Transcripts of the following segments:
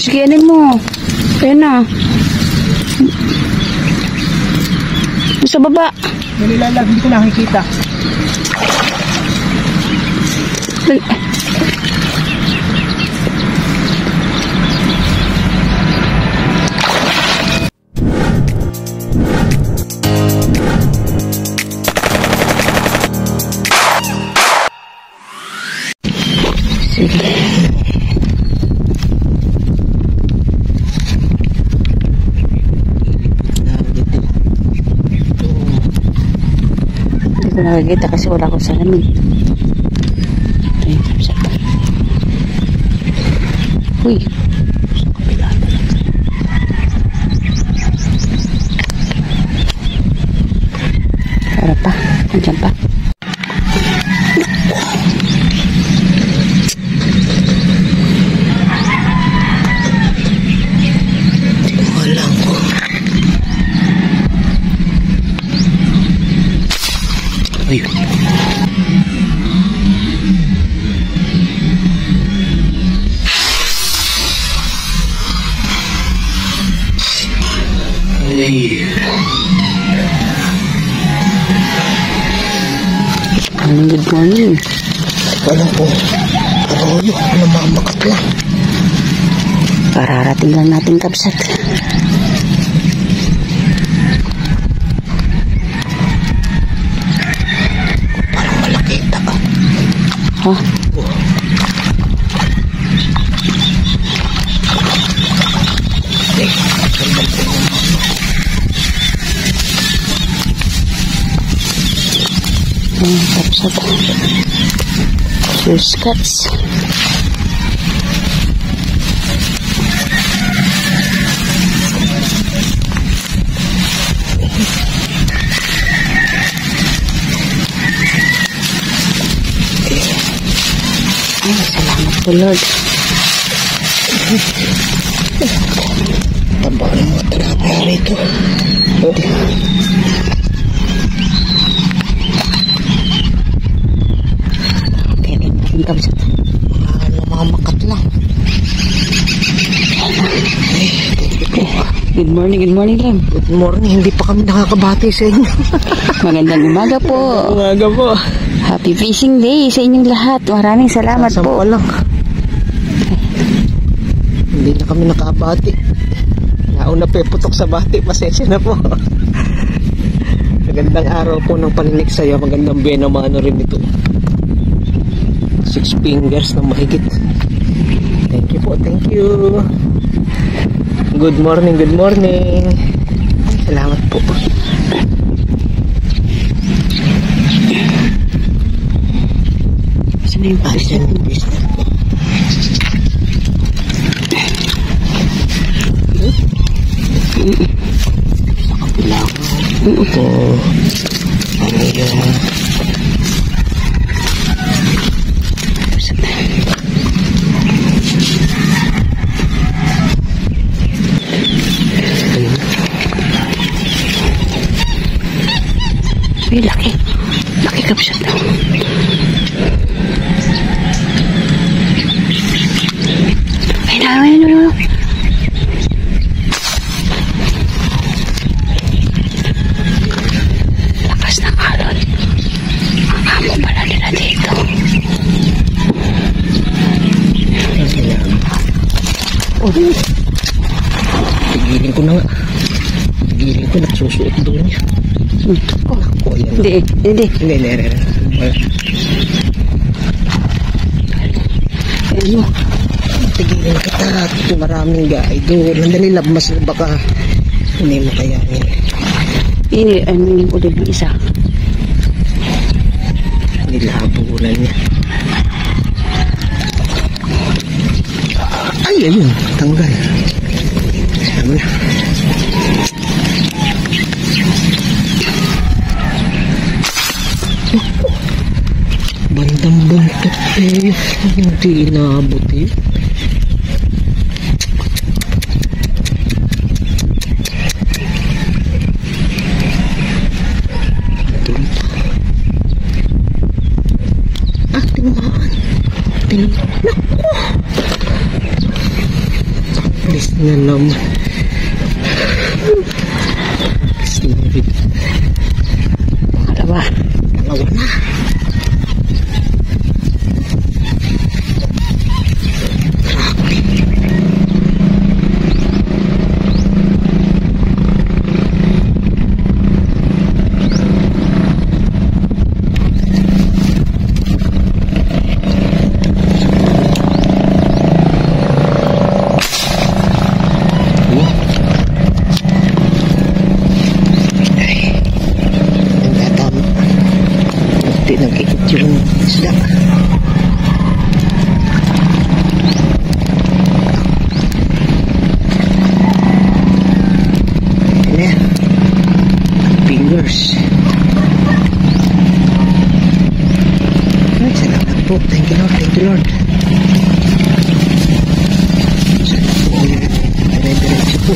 Sige, anin mo. Ayan na. Sa baba. Nalilalag, hindi ko nakikita. Sige. Hindi ko nakikita kasi wala ko salamin. Ayun, saka. Uy. Sa kabila. Para pa. Nandiyan pa. Ayun. Good morning. Alam ko, Arroyo, namamakat lang. Kararating lang natin, Kabsat. Parang malakita ka. Ha? Kabsat. Cheers, cats. Ay, salamat po, Lord. Tamba ng mga talapia rito. Kaya natin, Kabsat. Namamakat lang. Good morning, Ram. Good morning, hindi pa kami nakakabati sa inyo. Magandang umaga po. Umaga po. Happy fishing day sa inyong lahat. Maraming salamat po. Lang. Hindi na kami nakabati. Nauna pa putok sa bati. Pasensya na po. Magandang araw po ng paninig sa'yo. Magandang biyeno maano rin ito. 6 fingers na mahigit. Thank you po. Thank you. Good morning. Good morning. Salamat po. Saan yung business? Sa kapila ko. Ito. Ano yung... Ay, laki. Laki, Kabsat. Ay, na. Lakas ng alon. Ang amo pala nila dito. Oh, tigilin ko na nga. Tigilin ko, nagsusuot doon niya. Oh, ako, yan. hindi. Hindi. Ano? Tigilin kita. Maraming guy doon. Nandali labmas na baka hindi mo kayanin. Hindi, ano yung ulit ng isa? Nilabulan niya. Ay, ayun. Tanggal. Ano na? Bandang buntot eh. Hindi inaabot eh. Yan naman. Snirit. Pangalawa. Pangalawa na. Nag-ikot yung isda. Ayan. Fingers. Ay, salamat po. Thank you Lord. Thank you Lord. Salamat po. Dire-diretso po.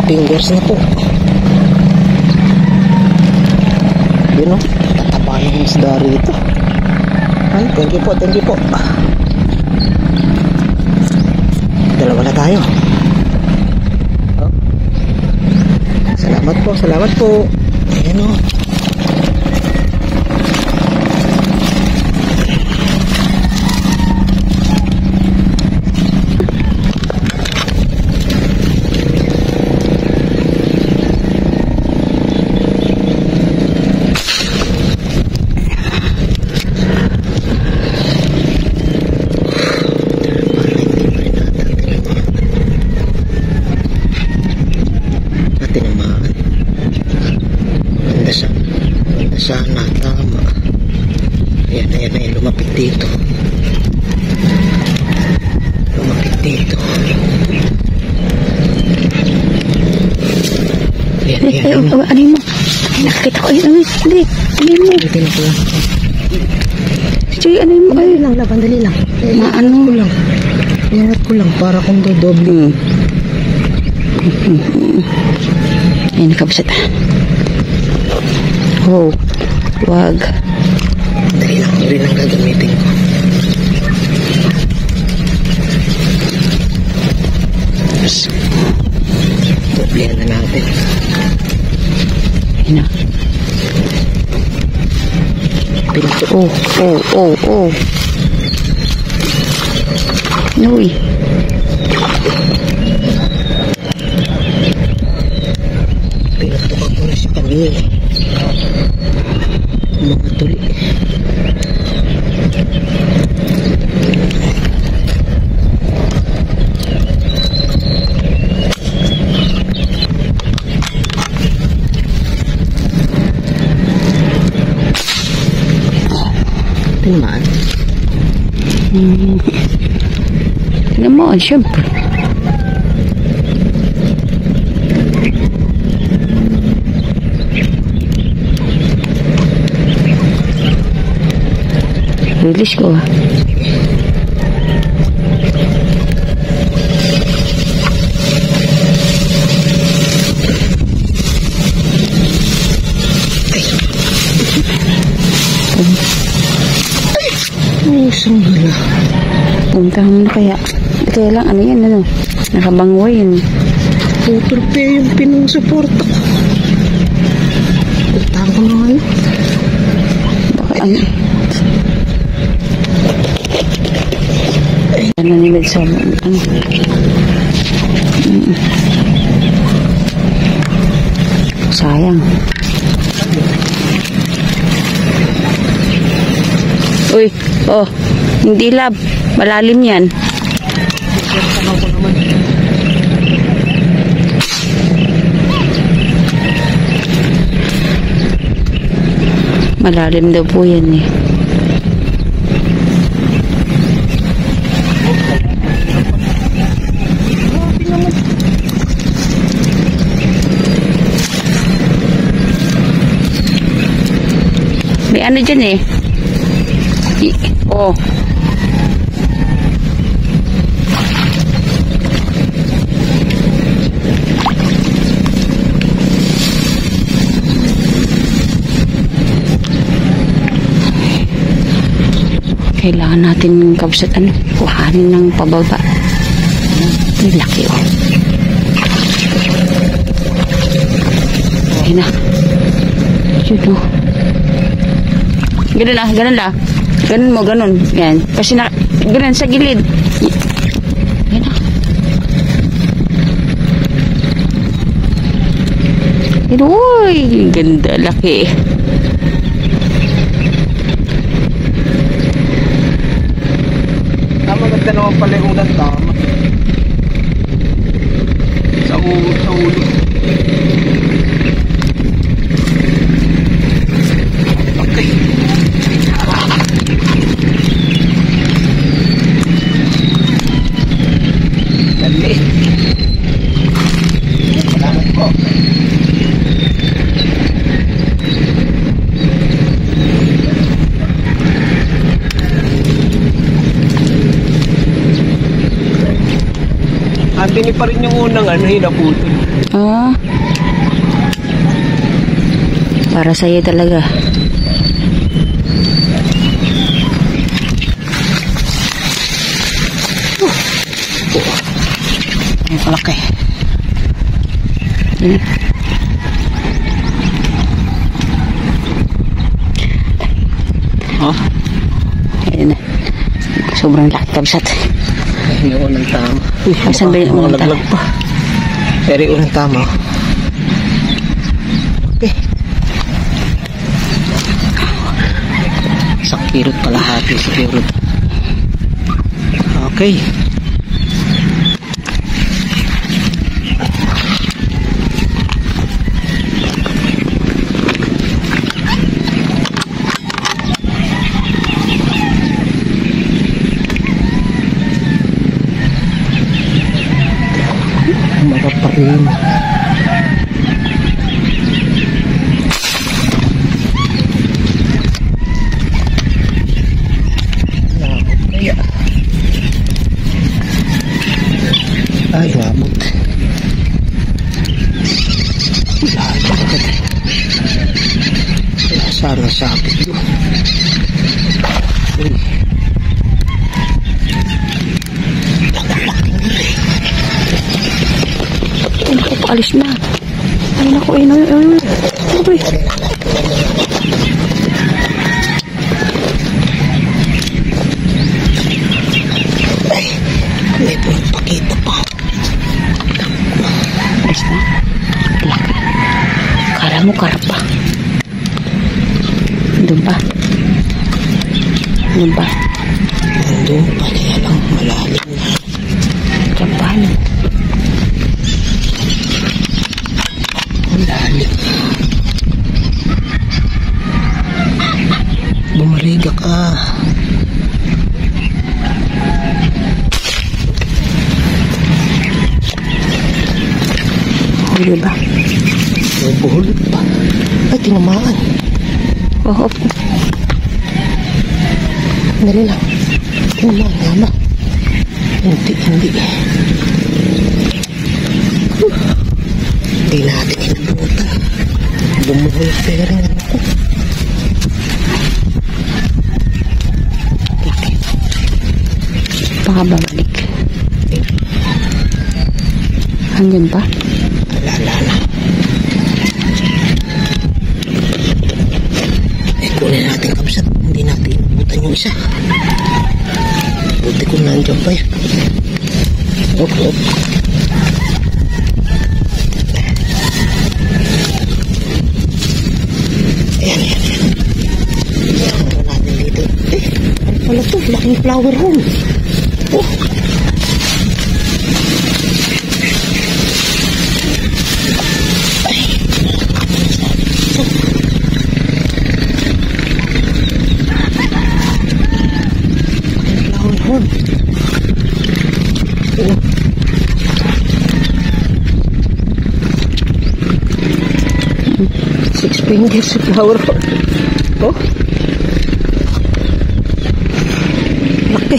Fingers na po. Yun o. Tataba ng isda rito. Ay, thank you po, thank you po. Dalawa na tayo. Oh. Salamat po, salamat po. Ayan o. Sana tama. Ayan, lumapit dito. Ayan. Ano mo? Nakakita ko yun. Hindi mo. Hindi na ko lang. Joy, ano mo? Ay, lang, bandali lang. Maano ko lang. Iangat ko lang para kung dodoble. Ayan, nakabasat. Oh, wag. Dali lang, rin ang gagamitin ko. Tapos, doblihan na natin. Ayan na. Pinto. Oh. Uy. Pinatukan ko na si kanina. Mga tuli. Tinamaan. Tinamaan, syempre. Release ko. Isang hala. Puntahan mo na kaya. Kaya lang, ano yan, ano? Nakabangway yun. Putol pa yung pinang-suporta ko. Puntahan ko na ngayon. Baka ano? Ano nila sa ano? Sayang. Uy, oh, hindi lab. Malalim yan. Malalim daw po yan eh. May ano dyan eh. Oh. Kailangan natin kabsat kuhanin ng pababa. Ang laki oh. Ayun na. Yun oh. Ganun lang, ganun lang. Ganun mo, ganun. Yan. Kasi ganun sa gilid. Yan na. Yan, uy. Ganda, laki. Maganda naman pala yung ulan, tama. Sa ulo. Okay. Dali. Salamat po. Andini pa rin yung unang hinaputol. Ah. Para sa'yo talaga. Ang kalaki. Yan. Oh? Ayan na. Sobrang laki kabsat. Yung unang tama. Saan ba yung unang tama? Pa. Pero yung unang tama. Okay. Isang kirot kalahati sa kirot. Okay. Magaparin. Kaya. Ay, labot. Labot. Sana sapit yun. Uy. Alis na. Ay, naku, ay, ay. May pakita pa. Alis na. Laki. Kala mo karpa. Doon pa. Doon pa. Doon pa. Kaya lang malalim na. Kampahan. Malalim. Bumariga ka. Huli ba? Buhulot pa. Ay, tinamaan. Oo. Dali lang. Tinamaan nga ba? Hindi. Hindi natin inabutan. Bumuhulot pa rin ako. Laki. Baka babalik. Hanggang pa? Alala na. Kunin natin kabsat. Hindi natin inabutan yung isa. Buti kung nandiyan pa yan. Okay. Ayan. Saan natin dito? Ano pala ito? Laking flower home. Oh. Flower home. Oh. Six fingers flower home. Oh. Laki.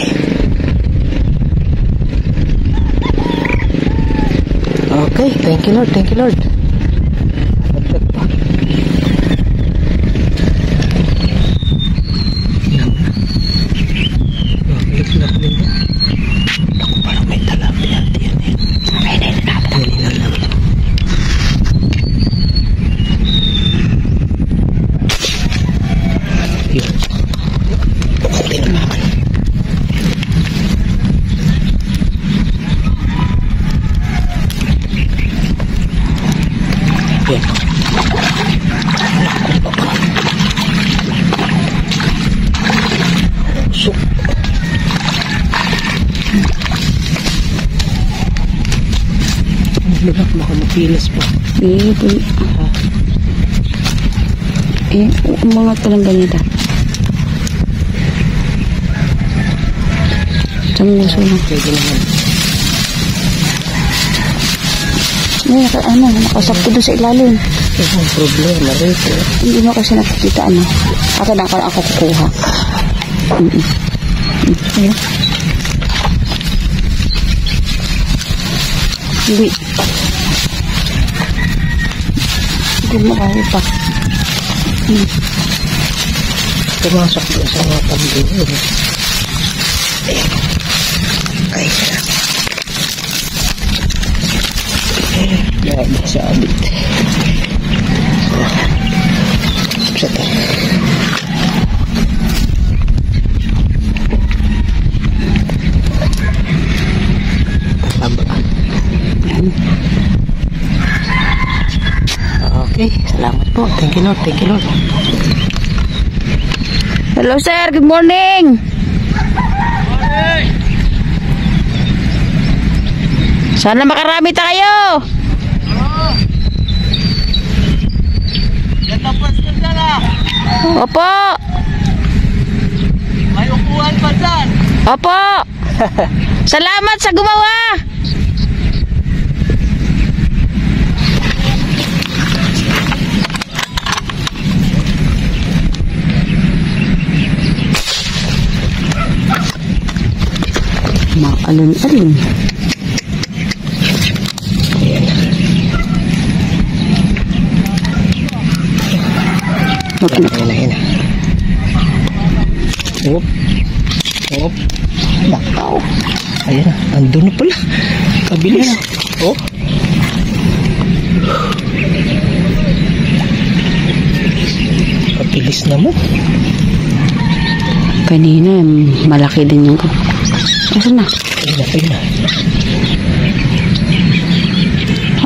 Okay, thank you Lord, thank you Lord. Lagdag pa. Diba? Baka mapilas pa. Mga talang ganito. Isang gusto na. Pwede naman. Nakasakto doon sa ilalim. Ang problema rito. Hindi mo kasi nakikita Ako kukuha. Ayun. Hindi. Hindi mo kaya pa. Pumasok doon sa mga pagdihon. Ay, grabe sa abit. Sa to. Okay, salamat po. Thank you, Lord. Thank you, Lord. Hello, sir. Good morning. Sana makarami tayo. Opo. May upuan pa dyan. Opo. Salamat sa gumawa. Maalon-alon. Ayan. Hop. Hop. Nakaw. Ayan na. Andun na pala. Kabilis. Oh. Kabilis naman. Kanina, malaki din yung... Asan na? Ayun na.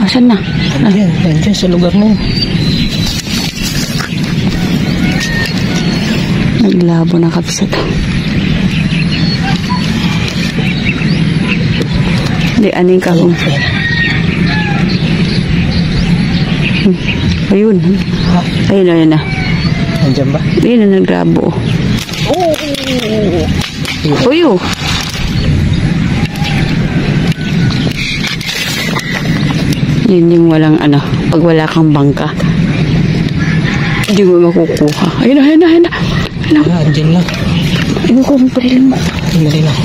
Asan na? Andyan sa lugar na yun. Naglabo na kapsa to. Hindi, aning kahong. Ayun. Ayun na. Andyan ba? Ayun na, naglabo. Uyo. Yun yung walang pag wala kang bangka, hindi mo makukuha. Ayun na. Andyan lang. Ayun ko, pariling mo. Dali lang.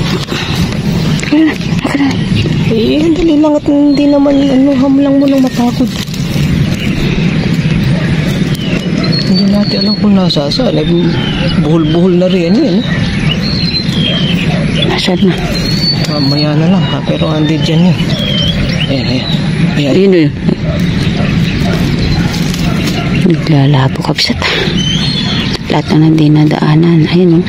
Ayun na. Dali lang at hindi naman hamlang mo nang mapagod. Hindi natin alam kung nasasaan. Buhol-buhol na rin yan. Nasaan na? Mamaya na lang ha, pero hindi dyan yun. Ayan. Ayun na. Naglalabo kapsat. Lahat na dinadaanan. Ayun o.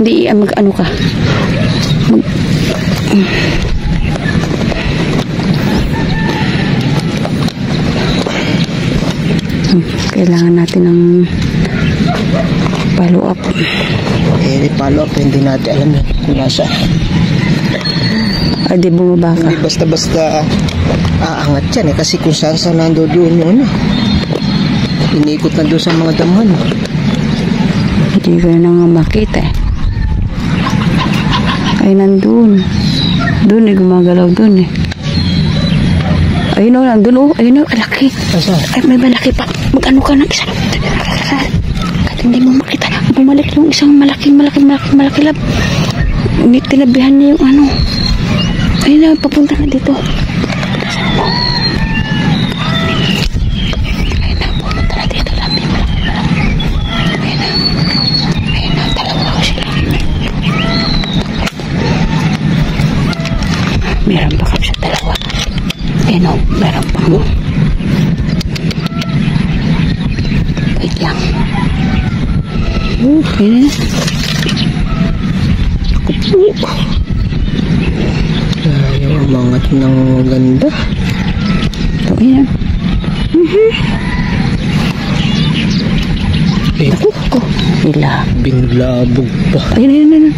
Hindi mag-ano ka. Kailangan natin ng follow up. Follow up, hindi natin alam yun kung nasa. Di bumaba ka. Hindi basta-basta aangat yan kasi kung saan nando doon yun inikot na doon sa mga damuhan. Hindi ko na nga makita ay nandun gumagalaw dun ayun nandun ayun laki. Ay may malaki pa, mag-ano ka ng isa kahit hindi mo makita, bumalik yung isang malaki lab. Tinabihan niya yung ayun na, papunta na dito. Ayun na, pupunta na dito. Ayun na, dalawa ko sila. Meron pa kami sa dalawa. Ayun o, meron pa mo. Wait lang. Ayun na. Ayaw umangat ng ganda. Ito yan. Ito. Ko. Nila. Binlabog pa. Ayun.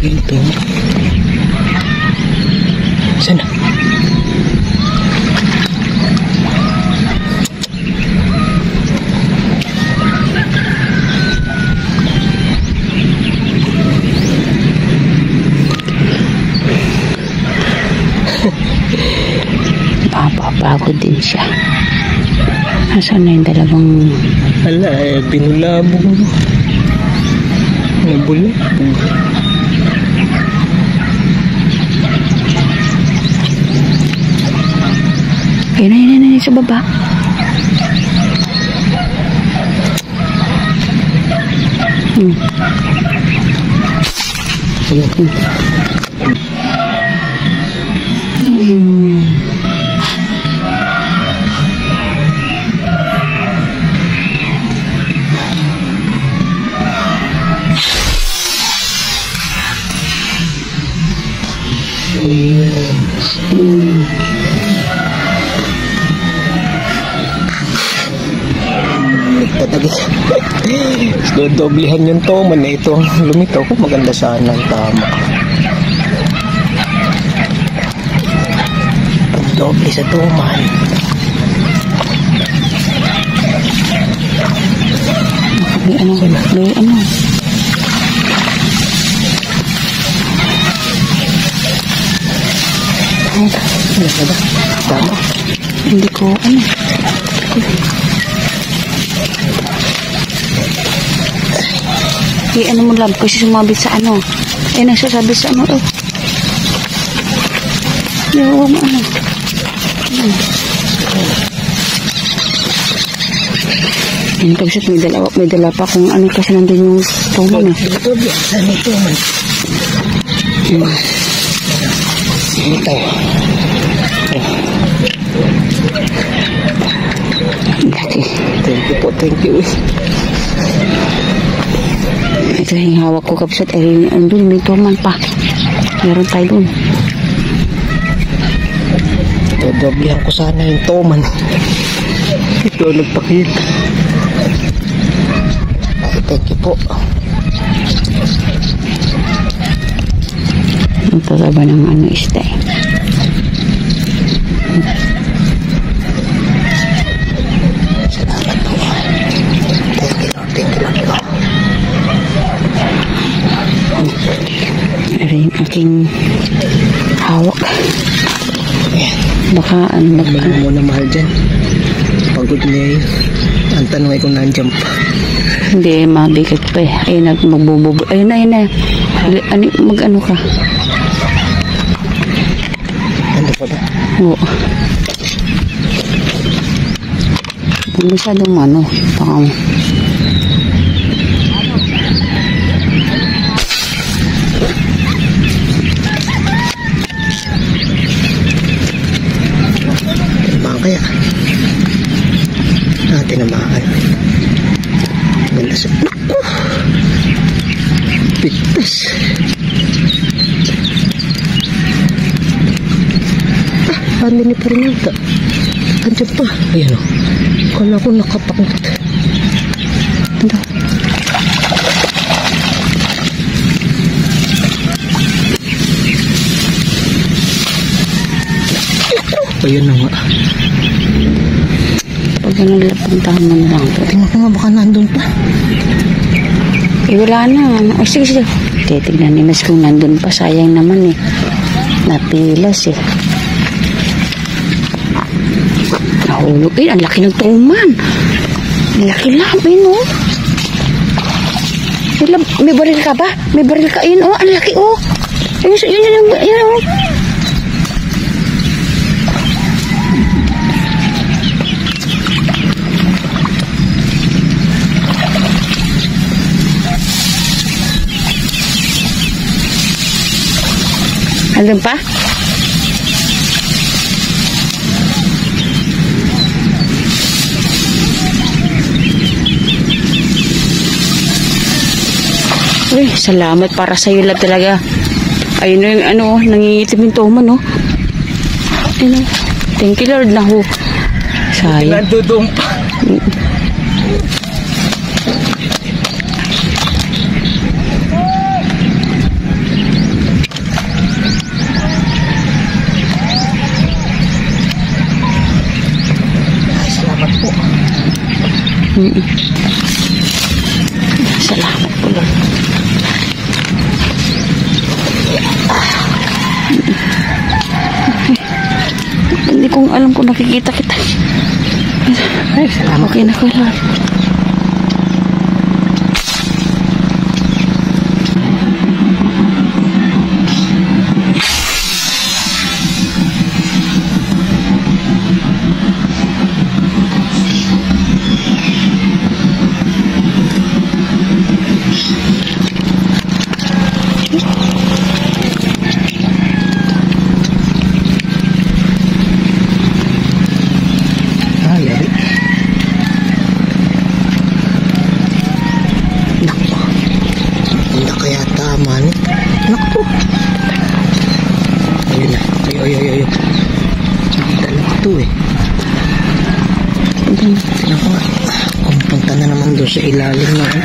Ito. Sana. Papapagod din siya. Nasaan na yung dalawang... Ala, binulabog mo. Nabula. Ayun, sa baba. Tatagis. Dodoblihan yung toman na ito. Lumitaw ko maganda sana ang tama. Doble sa toman. May ano. Tama. Hindi ko ano mo lab kasi sumabit sa ano. Nagsasabi sa ano. Yung ano. Hindi kasi may dala pa kung ano kasi nandun yung toman. Ito, saan ito man? Ito. Thank you. Ito yung hawak ko kapsat. Andun, may toman pa. Meron tayo dun. Dodoblihan ko sana yung toman. Ito, nagpakit. Thank you po. Ito ba ng ano isda eh. Salamat po. Thank you Lord. Ito yung aking hawak. Baka ano Wala mo na mahal dyan. Pagod niya yun. Ang tanong ay kung nandiyan pa. hindi, mabigat pa eh. Ayun na, magbububo. Ayun na. Mag-ano ka? Ano pa ba? Oo. Huwag masyadong ano. Baka mo. Kaya tinamaan ganda sa pigtas andun pa rin yata andyan pa ayan o kala ko nakapakot anda ayan na nga. Pag naglapuntahan mo na lang. Tingnan ko nga baka nandun pa. Wala na. O sige. Titignan ni Mas kung nandun pa. Sayang naman eh. Napilas eh. Nahulog. Ang laki ng tuman. Ang laki labin oh. May baril ka ba? May baril ka yun oh. Ang laki oh. Yun oh. Andun pa? Uy, salamat para sa iyo lab talaga. Ayun na yung ano, nangingitim yung toman, no? Ayun, thank you Lord, nahu. Sayang. Nandudong pa. Ay, salamat po. Salamat po, Lord. Hindi kong alam kung nakikita kita. Ay, salamat. Okay na ko, Lord. Ay, yari. Naku. Hindi kaya tama ni. Naku. Ayun na. Ayun. Dalawa to eh. Tignan ko nga. Kung punta na naman doon sa ilalim na eh.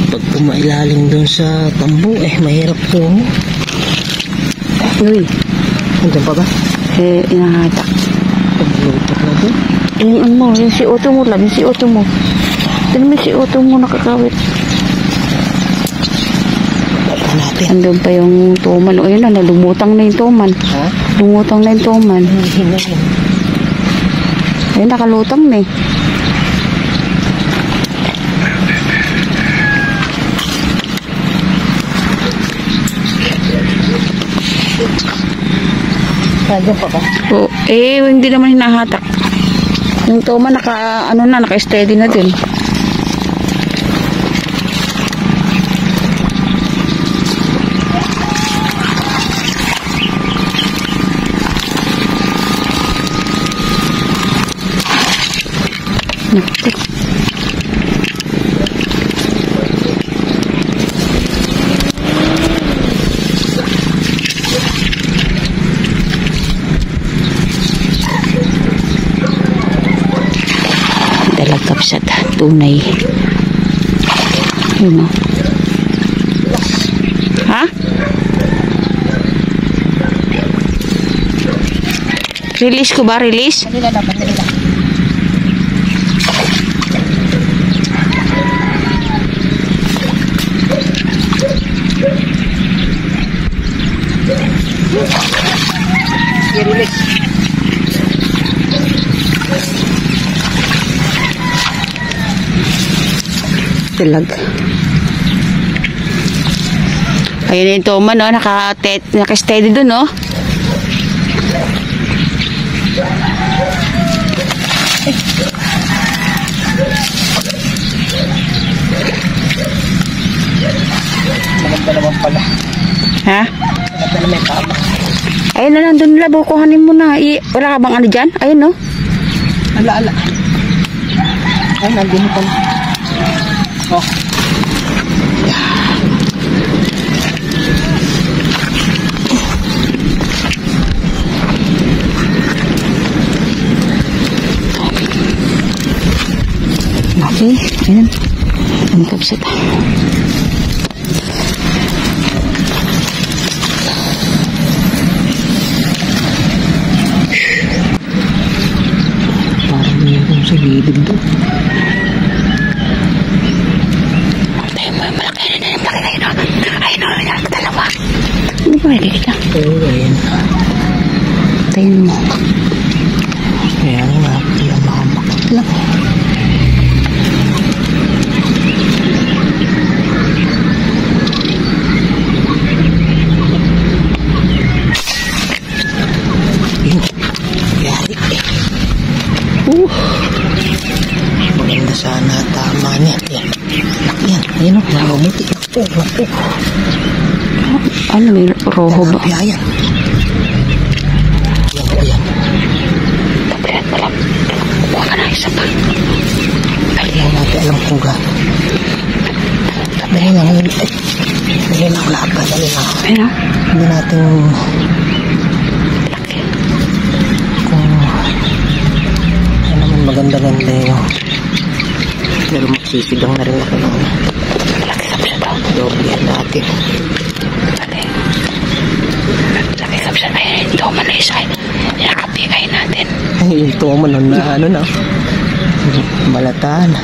Pag pumailalim doon sa tambo eh, mahirap po. Uy, Nandiyan pa ba? inahatak. Paglutot na doon. Yung si Otto mo lang, yung si Otto mo. Tignan mo si Otto mo nakakawit. Baba natin. Andun pa yung tuman. O yun na, lumutang na yung tuman. Ha? Lumutang na yung tuman. Hinahin. Ayun, nakalutang na eh. Nandiyan pa ba? O, hindi naman hinahatak. Yung tuman, naka-steady na din. Naku. Dalagap sa tunay. Yun o. Ha? Release ko ba? Release? Kanila dapat nila. I-release. Talag. Ayun yung tuman, no? Naka-steady dun, no? Maganda naman pala. Ha? Maganda naman yung tama. Ayun na, nandun nila. Bukuhanin mo na. Wala ka bang ano dyan? Ayun, no? Ala. Ay, nandun pala. Oh. Okay, ayun. Ang kapsita. Parang mayroon sa gilid doon. Tayo mo yung malaki na yung malaki na yun. Ayun o, dalawa. Hindi ba nakikita? Oo, ayun. Tayo mo. Kaya nga, yung makamakot lang. Yari. Maganda sana tama niya. Yan. Laki yan. Ayun o, nakamuti. Naku. Ano, may roho ba? Ayan. Ayan. Tablet pala. Kuha ka na isa pa. Kaya natin alam kung gano'n. Dali lang. Dali lang laban. Dali lang. Ayun o. Hindi natin Laki. kung Ganda-ganda yun. Pero magsisigang na rin ako ng Laki kapsat daw. doble yan natin. Laki kapsat. Ay, ito man na isa. Nakapigay natin. Yung tuwa mo nun na ano na. Malataan.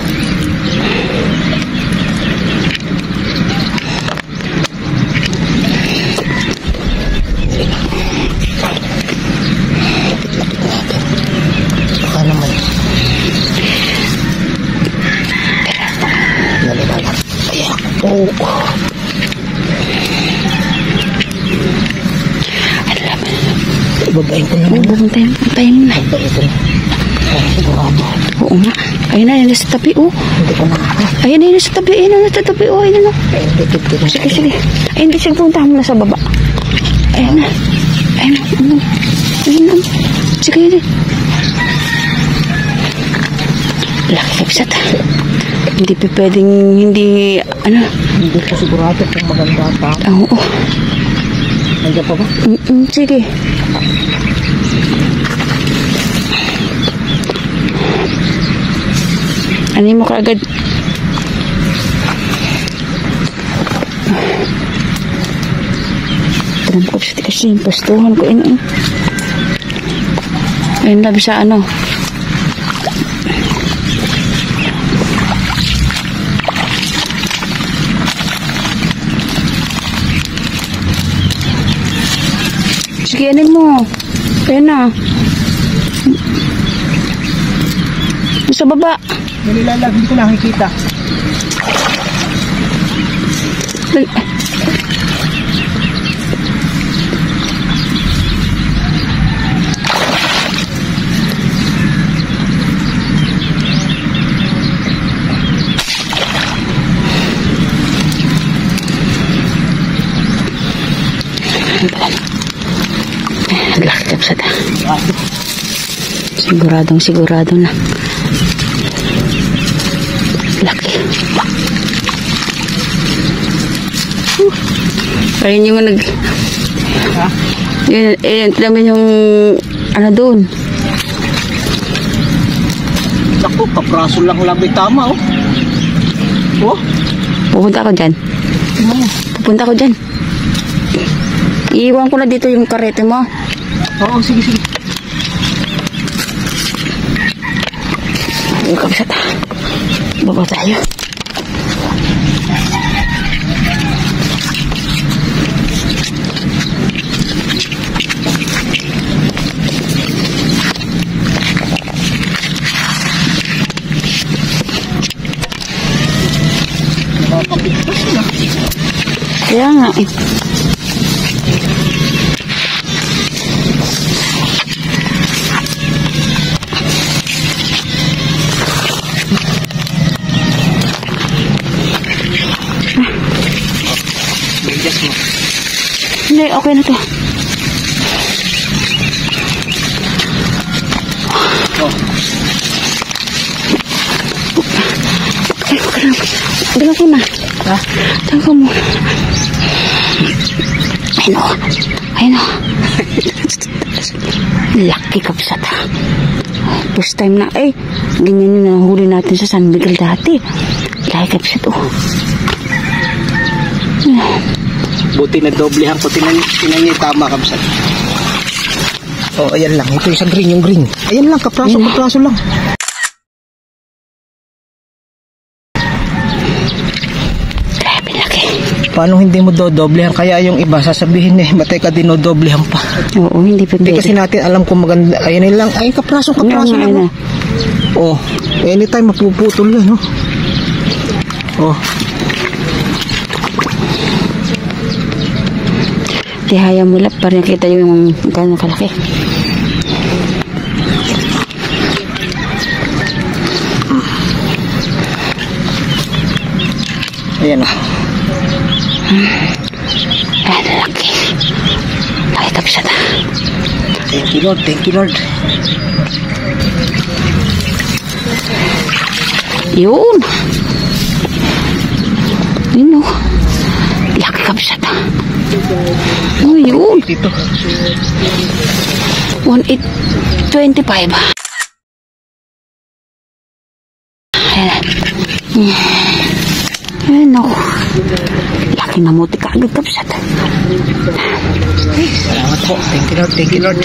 Lapit-lapit natin. Baka naman. Nalala. Ayan. Oh. Alam mo. Babayin ko naman. Puntayin mo na. Babayin ko na. Oh, sigurado. Oo nga. Ayun na, yun na sa tabi, oh. Hindi ko na. Ayun na, yun na sa tabi. Ayun na sa tabi, oh. Ayun na, oh. Sige, sige. Ayun, sige, puntahan mo na sa baba. Ayun na. Ayun na. Ayun na. Sige, yun. Laki kapsat. Hindi pa pwedeng, hindi, ano. Hindi ko sigurado kung maganda pa. Oo. Nandiyan pa ba? Sige. Ano mo kaagad? Alam ko kasi yung pastuhan ko ino. Ayun na bisa ano. Sige, anin mo. Ayun na. Sa baba. Nalilalag, hindi ko nakikita. Laki kapsat. Sigurado na. Laki. Ayun yung nag... Ha? Yun, namin yung... Ano doon? Naku, kapraso lang labi tama, oh. Oh? Pupunta ako dyan. Iiwan ko na dito yung karete mo. Oo, sige. Yung kapsat. Baba tayo. Nakakapigtas na. Kaya nga eh. Hindi, okay na to. Oh. Ay, okay lang. Dala ko na. Ha? Dala ko muna. Ayun o. Laki kapsat. First time na. Eh, ganyan yung nahuli natin sa San Miguel dati. Laki kapsat o. Buti na doblehan ko. Tinan niya tama, kapsat. Oh, ayan lang. Ito isang green, yung green. Ayan lang, kapraso lang. Grabe laki. Paano hindi mo dodoblehan? Kaya yung iba sasabihin matay ka dinodoblehan pa. Oo, hindi pa Hindi pwede. kasi natin alam kung maganda. Ayan lang. Ay, kapraso lang. Oh, anytime mapuputol yan, no? Oh. Tihaya mo lang para nakita yung gano'ng kalaki. Ayan na. Ay, laki. Laki kapsat. Thank you, Lord. Thank you, Lord. Yun. Yun o. Laki kapsat. Oh, yun. Dito. 1,825. Ayan ako. Laki na muti ka agad kapsat. Salamat po. Thank you, Lord. Thank you, Lord.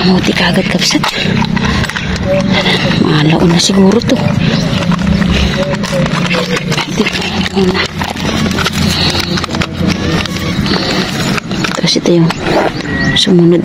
Muti ka agad kapsat. Malaon na siguro to. Tapos ito yung sumunod.